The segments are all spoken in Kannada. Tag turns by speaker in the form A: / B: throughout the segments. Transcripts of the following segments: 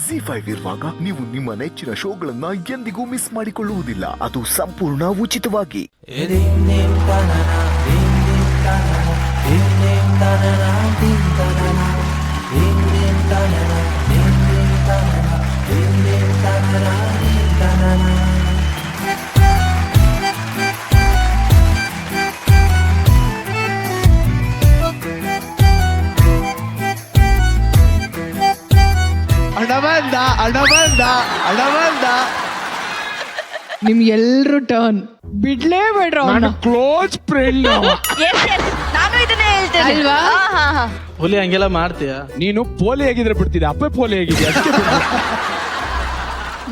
A: ZEE5 ಇರುವಾಗ ನೀವು ನಿಮ್ಮ ನೆಚ್ಚಿನ ಶೋಗಳನ್ನ ಎಂದಿಗೂ ಮಿಸ್ ಮಾಡಿಕೊಳ್ಳುವುದಿಲ್ಲ. ಅದು ಸಂಪೂರ್ಣ ಉಚಿತವಾಗಿ.
B: ನಿಮ್ ಎಲ್ರು ಟರ್ನ್ ಬಿಡ್ಲೇಬೇಡ್ರ
C: ಕ್ಲೋಸ್ ಫ್ರೆಂಡ್.
D: ನಾನು ಇದನ್ನೇ ಹೇಳ್ತೇನೆ
B: ಅಲ್ವಾ?
E: ಹುಲಿ ಹಂಗೆಲ್ಲ ಮಾಡ್ತೀಯ?
C: ನೀನು ಪೋಲಿ ಆಗಿದ್ರೆ ಬಿಡ್ತಿದ್ದೆ, ಅಪ್ಪೆ ಪೋಲಿ ಆಗಿದೆ. ಅದಕ್ಕೆ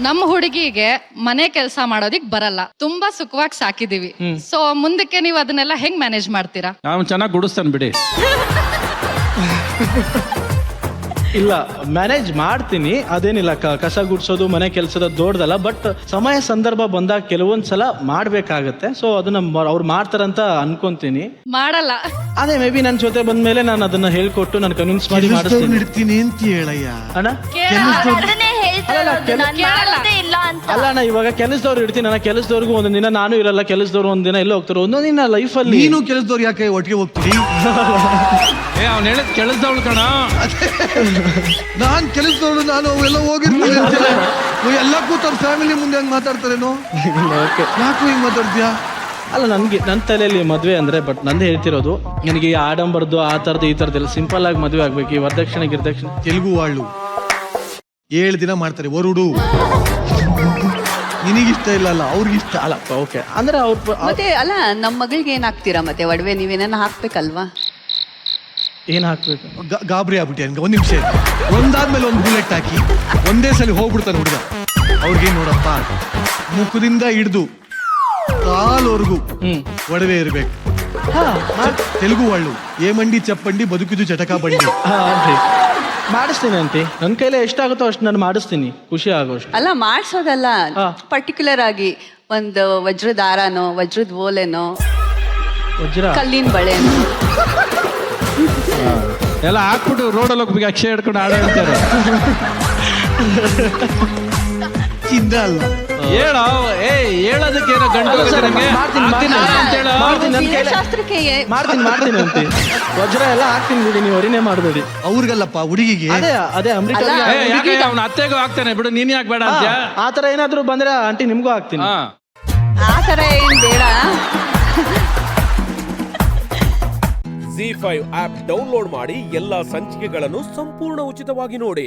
F: ನಮ್ಮ ಹುಡುಗಿಗೆ ಮನೆ ಕೆಲಸ ಮಾಡೋದಿಕ್ ಬರಲ್ಲ, ತುಂಬಾ ಸುಖವಾಗಿ ಸಾಕಿದೀವಿ. ಸೊ ಮುಂದಕ್ಕೆ ನೀವು ಅದನ್ನೆಲ್ಲ ಹೆಂಗ್ ಮ್ಯಾನೇಜ್ ಮಾಡ್ತೀರಾ?
E: ನಾನು ಚೆನ್ನಾಗಿ ಗುಡಿಸ್ತಾನೆ ಬಿಡಿ. ಇಲ್ಲ, ಮ್ಯಾನೇಜ್ ಮಾಡ್ತೀನಿ, ಅದೇನಿಲ್ಲ. ಕಸ ಗುಡ್ಸೋದು ಮನೆ ಕೆಲಸದ ದೊಡ್ಡದಲ್ಲ. ಬಟ್ ಸಮಯ ಸಂದರ್ಭ ಬಂದಾಗ ಕೆಲವೊಂದ್ಸಲ ಮಾಡ್ಬೇಕಾಗತ್ತೆ. ಸೊ ಅದನ್ನ ಅವ್ರು ಮಾಡ್ತಾರಂತ ಅನ್ಕೊಂತೀನಿ.
F: ಮಾಡಲ್ಲ.
E: ಅದೇ ಮೇ ಬಿ ನನ್ನ ಜೊತೆ ಬಂದ್ಮೇಲೆ ನಾನು ಅದನ್ನ ಹೇಳ್ಕೊಟ್ಟು ನಾನು ಕನ್ವಿನ್ಸ್ ಮಾಡಿ ಮಾಡಿಸ್ತೀನಿ.
G: ಇಡ್ತೀನಿ ಅಂತ ಹೇಳಯ್ಯ.
E: ಅಣ್ಣ
D: ಅದನ್ನೇ ಹೇಳ್ತಾ ಇರೋದು, ನಾನ್ ಮಾಡೋದೇ ಇಲ್ಲ ಅಂತ.
E: ಅಲ್ಲ ಅಣ್ಣ, ಇವಾಗ ಕೆಲಸದವ್ರು ಇಡ್ತೀನಿ. ನನ್ನ ಕೆಲಸದವ್ರಿಗೂ ಒಂದೊಂದ್ ದಿನ ನಾನು ಇರಲ್ಲ, ಕೆಲಸದವ್ರು ಒಂದಿನ ಎಲ್ಲ ಹೋಗ್ತಾರೆ. ಒಂದೊಂದ್ ದಿನ ಲೈಫಲ್ಲಿ
G: ನೀನು ಕೆಲಸದವ್ರು ಯಾಕೆ ಒಟ್ಟಿಗೆ ಹೋಗ್ತೀರಿ?
C: ಅವ್ನು ಹೇಳಿದ್ ಕೆಲಸದವಳು ಕಣ.
G: ನಾನ್ ಕೆಲಸದವ್ರು, ನಾನು ಅವೆಲ್ಲ ಹೋಗಿರ್ತೀನಿ ಅಂತಾರೆ. ಎಲ್ಲ ಕೂತವ್ರ ಫ್ಯಾಮಿಲಿ ಮುಂದೆ ಹಂಗ್ ಮಾತಾಡ್ತಾರೇನೋ. ಯಾಕೋ ಹಿಂಗ್ ಮಾತಾಡ್ತೀಯಾ?
E: ಅಲ್ಲ, ನನ್ಗೆ ನನ್ನ ತಲೆಯಲ್ಲಿ ಮದ್ವೆ ಅಂದ್ರೆ, ಬಟ್ ನಂದೇ ಹೇಳ್ತಿರೋದು, ನನಗೆ ಆಡಂಬರ್ದು ಆ ತರದ್ದು ಈ ತರದ್ದೆಲ್ಲ ಸಿಂಪಲ್ ಆಗಿ ಮದ್ವೆ ಆಗ್ಬೇಕು. ಈ ವರದಕ್ಷಿಣೆ ಗಿರ್ದಕ್ಷಿಣೆ
G: ತೆಲುಗು ವಾಳು 7 ದಿನ ಮಾಡ್ತಾರೆ ವರುಡು. ನಿನಗಿಷ್ಟ ಇಲ್ಲ ಅಲ್ಲ, ಅವ್ರಿಗಿಷ್ಟ
E: ಅಲ್ಲ. ಓಕೆ ಅಂದ್ರೆ ಅವ್ರ
H: ಮತ್ತೆ ಅಲ್ಲ, ನಮ್ಮ ಮಗಳಿಗೆ ಏನಾಗ್ತೀರಾ ಮತ್ತೆ ಒಡವೆ ನೀವೇನ ಹಾಕ್ಬೇಕಲ್ವಾ?
E: ಏನ್ ಹಾಕ್ಬೇಕು?
G: ಗಾಬರಿ ಆಗ್ಬಿಟ್ಟೆ ನನ್ಗೆ. ಒಂದ್ ನಿಮಿಷ, ಒಂದಾದ್ಮೇಲೆ ಒಂದು ಬುಲೆಟ್ ಹಾಕಿ ಒಂದೇ ಸಲ ಹೋಗ್ಬಿಡ್ತಾನೆ ಹುಡುಗ. ಅವ್ರಿಗೆ ನೋಡಪ್ಪ, ಮುಖದಿಂದ ಹಿಡ್ದು ಕಾಲ್ವರೆಗೂ ಒಡವೆ ಇರ್ಬೇಕು. ತೆಲುಗು ಒಳ್ಳು ಏಮಂಡಿ ಚಪ್ಪಂಡಿ ಬದುಕಿದು ಚಟಕ ಬಂಡಿ.
E: ಮಾಡಿಸ್ತೀನಿ ಅಂತಿ. ನನ್ನ ಕೈಲೇ ಎಷ್ಟಾಗುತ್ತೋ ಅಷ್ಟು ನಾನು ಮಾಡಿಸ್ತೀನಿ, ಖುಷಿ ಆಗೋಷ್ಟು.
H: ಅಲ್ಲ, ಮಾಡ್ಸೋದಲ್ಲ, ಪರ್ಟಿಕ್ಯುಲರ್ ಆಗಿ ಒಂದು ವಜ್ರದ ದಾರನೋ, ವಜ್ರದ ಓಲೆನೋ,
E: ವಜ್ರ
H: ಕಲ್ಲಿನ ಬಳೆನೋ
C: ಎಲ್ಲ ಹಾಕ್ಬಿಟ್ಟು ರೋಡಲ್ಲಿ ಹೋಗ್ಬೇಕು, ಅಕ್ಷಯ ಹಿಡ್ಕೊಂಡು ಆಡ ಹೇಳ್ತಾರೆ.
G: ಚಿನ್ನ ಅಲ್ಲ,
C: ಹೇಳೋದಕ್ಕೆ ಗಂಟು
H: ಶಾಸ್ತ್ರಕ್ಕೆ
E: ಮಾಡ್ತೀನಿ ಅಂತಿ. ವಜ್ರ ಎಲ್ಲ ಹಾಕ್ತೀನಿ ಬಿಡಿ, ನೀವು ಹೊರಿನೇ ಮಾಡಬೇಡಿ.
G: ಅವ್ರಿಗಲ್ಲಪ್ಪ, ಹುಡುಗಿಗೆ.
E: ಅದೇ ಅಮೃತ
C: ಅವ್ನ ಅತ್ತೆಗೂ ಹಾಕ್ತಾನೆ ಬಿಡು, ನೀನ್ ಯಾಕೆ ಬೇಡ ಅಂತ.
E: ಆ ತರ ಏನಾದ್ರು ಬಂದ್ರೆ ಆಂಟಿ ನಿಮ್ಗೂ ಹಾಕ್ತೀನಿ.
H: ಆ ತರ ಏನ್ ಬೇಡ.
I: ZEE5 ಆಪ್ ಡೌನ್ಲೋಡ್ ಮಾಡಿ ಎಲ್ಲಾ ಸಂಚಿಕೆಗಳನ್ನು ಸಂಪೂರ್ಣ ಉಚಿತವಾಗಿ ನೋಡಿ.